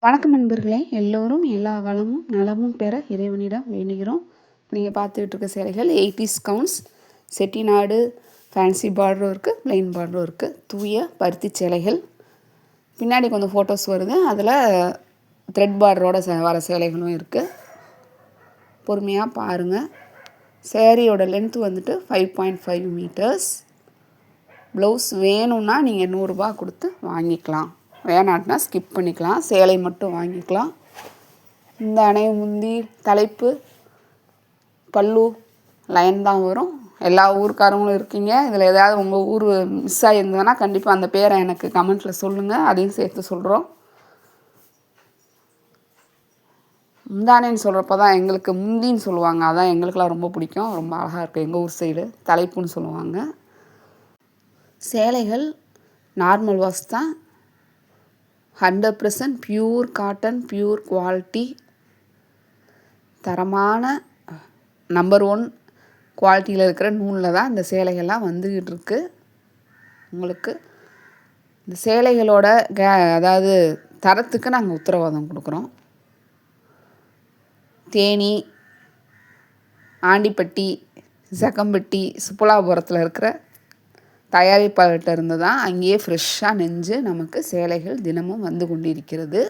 வணக்கம் நண்பர்களே, எல்லோரும் எல்லா வளமும் நலமும் பெற இறைவனிடம் வேண்டுகிறோம். நீங்கள் பார்த்துக்கிட்டு இருக்க சேலைகள் 80s கவுன்ஸ் செட்டிநாடு ஃபேன்சி பார்டரும் இருக்குது, ப்ளைன் பார்டரும் இருக்குது. தூய பருத்தி சேலைகள். பின்னாடி கொஞ்சம் ஃபோட்டோஸ் வருது, அதில் த்ரெட் பார்டரோட வர சேலைகளும் இருக்குது. பொறுமையாக பாருங்கள். சேரீயோட லென்த் வந்துட்டு 5.5 மீட்டர்ஸ். ப்ளவுஸ் வேணும்னா நீங்கள் 100 ரூபா கொடுத்து வாங்கிக்கலாம், வேணாட்டினா ஸ்கிப் பண்ணிக்கலாம். சேலை மட்டும் வாங்கிக்கலாம். இந்த அணை முந்தி தலைப்பு பல்லு லைன் தான் வரும். எல்லா ஊருக்காரங்களும் இருக்கீங்க, இதில் ஏதாவது உங்கள் ஊர் மிஸ் ஆகியிருந்ததுன்னா கண்டிப்பாக அந்த பேரை எனக்கு கமெண்ட்டில் சொல்லுங்கள், அதையும் சேர்த்து சொல்கிறோம். முந்தானேன்னு சொல்கிறப்ப தான் எங்களுக்கு முந்தின்னு சொல்லுவாங்க, அதான் எங்களுக்கெல்லாம் ரொம்ப பிடிக்கும், ரொம்ப அழகாக இருக்குது. எங்கள் ஊர் சைடு தலைப்புன்னு சொல்லுவாங்க. சேலைகள் நார்மல் வாஷ் தான், 100% பியூர் காட்டன், பியூர் குவாலிட்டி, தரமான நம்பர் 1 குவாலிட்டியில் இருக்கிற நூலில் தான் இந்த சேலைகள்லாம் வந்துக்கிட்டு இருக்கு. உங்களுக்கு இந்த சேலைகளோட அதாவது தரத்துக்கு நாங்கள் உத்தரவாதம் கொடுக்குறோம். தேனி, ஆண்டிப்பட்டி, ஜக்கம்பட்டி, சுப்புலாபுரத்தில் இருக்கிற தயாரிப்பாளர்கிட்ட இருந்து தான் அங்கேயே ஃப்ரெஷ்ஷாக நெஞ்சு நமக்கு சேலைகள் தினமும் வந்து கொண்டிருக்கிறது.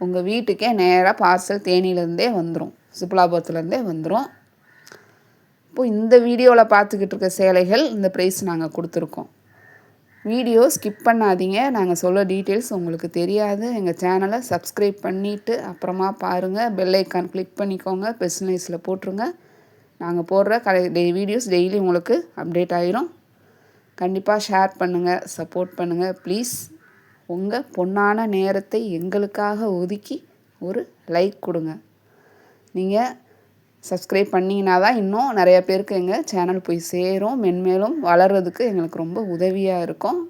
உங்கள் வீட்டுக்கே நேராக பார்சல் தேனியிலேருந்தே வந்துடும், சுப்புலாபுரத்துலேருந்தே வந்துடும். இப்போது இந்த வீடியோவில் பார்த்துக்கிட்டு இருக்க சேலைகள் இந்த ப்ரைஸ் நாங்கள் கொடுத்துருக்கோம். வீடியோ ஸ்கிப் பண்ணாதீங்க, நாங்கள் சொல்ல டீட்டெயில்ஸ் உங்களுக்கு தெரியாது. எங்கள் சேனலை சப்ஸ்கிரைப் பண்ணிவிட்டு அப்புறமா பாருங்கள். பெல் ஐக்கான் கிளிக் பண்ணிக்கோங்க, பெர்சனலைஸில் போட்டுருங்க. நாங்கள் போடுற வீடியோஸ் டெய்லி உங்களுக்கு அப்டேட் ஆகிரும். கண்டிப்பாக ஷேர் பண்ணுங்கள், சப்போர்ட் பண்ணுங்கள் ப்ளீஸ். உங்கள் பொன்னான நேரத்தை எங்களுக்காக ஒதுக்கி ஒரு லைக் கொடுங்க. நீங்கள் சப்ஸ்கிரைப் பண்ணிங்கன்னா தான் இன்னும் நிறைய பேருக்கு எங்கள் சேனல் போய் சேரும், மென்மேலும் வளர்கிறதுக்கு எங்களுக்கு ரொம்ப உதவியாக இருக்கும்.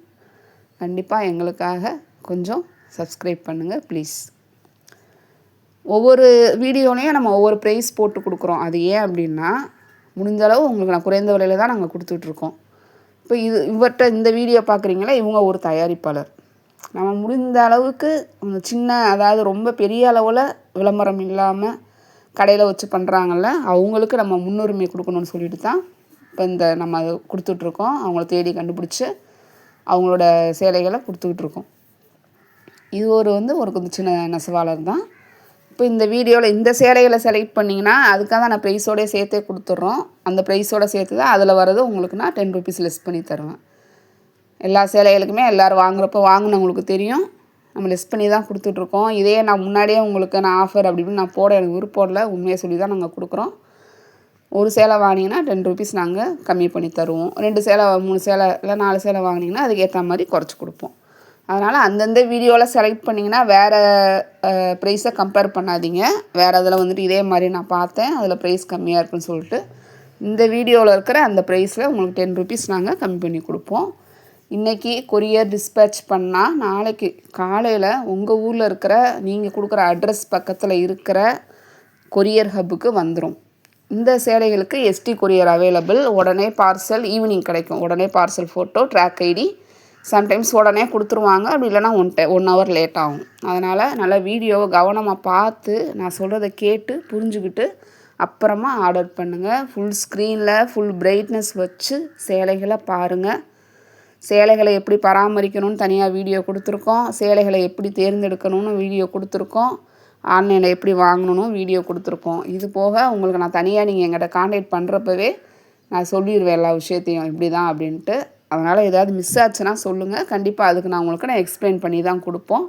கண்டிப்பாக எங்களுக்காக கொஞ்சம் சப்ஸ்கிரைப் பண்ணுங்கள் ப்ளீஸ். ஒவ்வொரு வீடியோலையும் நம்ம ஒவ்வொரு ப்ரைஸ் போட்டு கொடுக்குறோம். அது ஏன் அப்படின்னா, முடிஞ்சளவு உங்களுக்கு நான் குறைந்த விலையில் தான் நாங்கள் கொடுத்துட்ருக்கோம். இப்போ இவர்கிட்ட இந்த வீடியோ பார்க்குறீங்களா, இவங்க ஒரு தயாரிப்பாளர். நம்ம முடிந்த அளவுக்கு சின்ன, அதாவது ரொம்ப பெரிய அளவில் விளம்பரம் இல்லாமல் கடையில் வச்சு பண்ணுறாங்கல்ல, அவங்களுக்கு நம்ம முன்னுரிமை கொடுக்கணும்னு சொல்லிட்டு தான் இப்போ இந்த நம்ம கொடுத்துட்ருக்கோம். அவங்கள தேடி கண்டுபிடிச்சி அவங்களோட சேலைகளை கொடுத்துக்கிட்ருக்கோம். இது ஒரு கொஞ்சம் சின்ன நெசவாளர் தான். இப்போ இந்த வீடியோவில் இந்த சேலைகளை செலக்ட் பண்ணிங்கன்னா அதுக்காக நான் ப்ரைஸோடய சேர்த்தே கொடுத்துட்றோம். அந்த ப்ரைஸோடு சேர்த்து தான் அதில் வர்றது உங்களுக்கு நான் 10 ரூபீஸ் லெஸ் பண்ணி தருவேன். எல்லா சேலைகளுக்குமே எல்லோரும் வாங்குறப்போ வாங்கினவங்களுக்கு தெரியும், நம்ம லெஸ் பண்ணி தான் கொடுத்துட்ருக்கோம். இதே நான் முன்னாடியே உங்களுக்கு நான் ஆஃபர் அப்படின்னு நான் போட எனக்கு விருப்பம் இல்லை, உண்மையை சொல்லி தான் நாங்கள் கொடுக்குறோம். ஒரு சேலை வாங்கினீங்கன்னா 10 ரூபீஸ் நாங்கள் கம்மி பண்ணி தருவோம். 2 சேலை 3 சேலை இல்லை 4 சேலை வாங்கினீங்கன்னா அதுக்கேற்ற மாதிரி குறைச்சி கொடுப்போம். அதனால் அந்தந்த வீடியோவில் செலக்ட் பண்ணிங்கன்னா வேறு ப்ரைஸை கம்பேர் பண்ணாதீங்க. வேறு அதில் வந்துட்டு இதே மாதிரி நான் பார்த்தேன், அதில் ப்ரைஸ் கம்மியாக இருக்குன்னு சொல்லிட்டு இந்த வீடியோவில் இருக்கிற அந்த ப்ரைஸில் உங்களுக்கு 10 ரூபீஸ் நாங்கள் கம்மி பண்ணி கொடுப்போம். இன்றைக்கி கொரியர் டிஸ்பேட்ச் பண்ணால் நாளைக்கு காலையில் உங்கள் ஊரில் இருக்கிற நீங்கள் கொடுக்குற அட்ரஸ் பக்கத்தில் இருக்கிற கொரியர் ஹப்புக்கு வந்துடும். இந்த சேலைகளுக்கு எஸ்டி கொரியர் அவைலபிள். உடனே பார்சல் ஈவினிங் கிடைக்கும். உடனே parcel photo, track ID, sometimes உடனே கொடுத்துருவாங்க, அப்படி இல்லைனா 1 ஹவர் லேட் ஆகும். அதனால் நல்லா வீடியோவை கவனமாக பார்த்து நான் சொல்கிறத கேட்டு புரிஞ்சுக்கிட்டு அப்புறமா ஆர்டர் பண்ணுங்கள். ஃபுல் ஸ்க்ரீனில் ஃபுல் பிரைட்னஸ் வச்சு சேலைகளை பாருங்கள். சேலைகளை எப்படி பராமரிக்கணும்னு தனியாக வீடியோ கொடுத்துருக்கோம். சேலைகளை எப்படி தேர்ந்தெடுக்கணும்னு வீடியோ கொடுத்துருக்கோம். ஆன்லைனில் எப்படி வாங்கணும்னு வீடியோ கொடுத்துருக்கோம். இது போக உங்களுக்கு நான் தனியாக நீங்கள் எங்கிட்ட கான்டாக்ட் பண்ணுறப்பவே நான் சொல்லிடுவேன் எல்லா விஷயத்தையும் இப்படி தான் அப்படின்ட்டு. அதனால் ஏதாவது மிஸ் ஆச்சுன்னா சொல்லுங்கள், கண்டிப்பாக அதுக்கு நான் எக்ஸ்பிளைன் பண்ணி தான் கொடுப்போம்.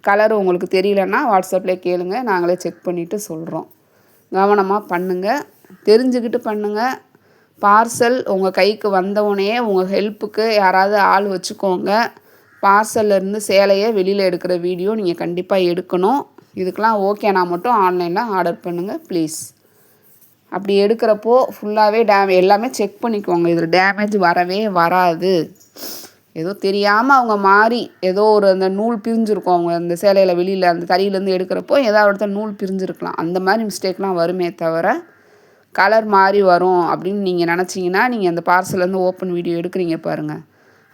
கலர் உங்களுக்கு தெரியலன்னா வாட்ஸ்அப்லேயே கேளுங்க, நாங்களே செக் பண்ணிவிட்டு சொல்கிறோம். கவனமாக பண்ணுங்கள், தெரிஞ்சுக்கிட்டு பண்ணுங்கள். பார்சல் உங்கள் கைக்கு வந்தவுடனே உங்கள் ஹெல்ப்புக்கு யாராவது ஆள் வச்சுக்கோங்க. பார்சல்லேருந்து சேலையை வெளியில் எடுக்கிற வீடியோ நீங்கள் கண்டிப்பாக எடுக்கணும். இதுக்கெலாம் ஓகேனா மட்டும் ஆன்லைனில் ஆர்டர் பண்ணுங்கள் ப்ளீஸ். அப்படி எடுக்கிறப்போ ஃபுல்லாகவே எல்லாமே செக் பண்ணிக்கோங்க. இதில் டேமேஜ் வரவே வராது. ஏதோ தெரியாமல் அவங்க மாறி ஏதோ அந்த நூல் பிரிஞ்சிருக்கும், அவங்க அந்த சேலையில் வெளியில் அந்த தறியிலேருந்து எடுக்கிறப்போ ஏதாவது இடத்துல நூல் பிரிஞ்சிருக்கலாம். அந்த மாதிரி மிஸ்டேக்லாம் வருமே தவிர கலர் மாறி வரும் அப்படின்னு நீங்கள் நினச்சிங்கன்னா நீங்கள் அந்த பார்சல்லேருந்து ஓப்பன் வீடியோ எடுக்கிறீங்க பாருங்கள்,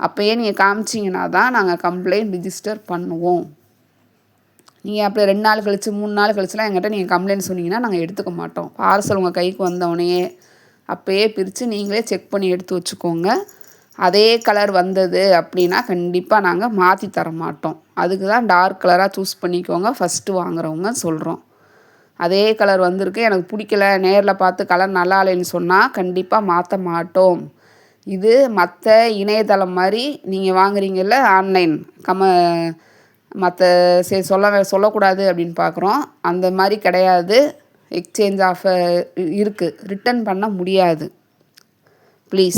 அப்போயே நீங்கள் காமிச்சிங்கன்னா தான் நாங்கள் கம்ப்ளைண்ட் ரிஜிஸ்டர் பண்ணுவோம். நீங்கள் அப்படி 2 நாள் கழிச்சு 3 நாள் கழிச்சுலாம் எங்கிட்ட நீங்கள் கம்ப்ளைண்ட் சொன்னீங்கன்னா நாங்கள் எடுத்துக்க மாட்டோம். பார்சல் உங்கள் கைக்கு வந்தோடனேயே அப்போயே பிரித்து நீங்களே செக் பண்ணி எடுத்து வச்சுக்கோங்க. அதே கலர் வந்தது அப்படின்னா கண்டிப்பாக நாங்கள் மாற்றி தர மாட்டோம். அதுக்கு தான் டார்க் கலராக சூஸ் பண்ணிக்கோங்க ஃபஸ்ட்டு வாங்குறவங்க சொல்கிறோம். அதே கலர் வந்திருக்கு எனக்கு பிடிக்கல, நேரில் பார்த்து கலர் நல்லா இல்லைன்னு சொன்னால் கண்டிப்பாக மாற்ற மாட்டோம். இது மற்ற இணையதளம் மாதிரி நீங்கள் வாங்குறீங்கல்ல ஆன்லைன் மற்ற சொல்லக்கூடாது அப்படின்னு பார்க்குறோம். அந்த மாதிரி கிடையாது. எக்ஸ்சேஞ்ச் ஆஃபர் இருக்குது, ரிட்டன் பண்ண முடியாது. ப்ளீஸ்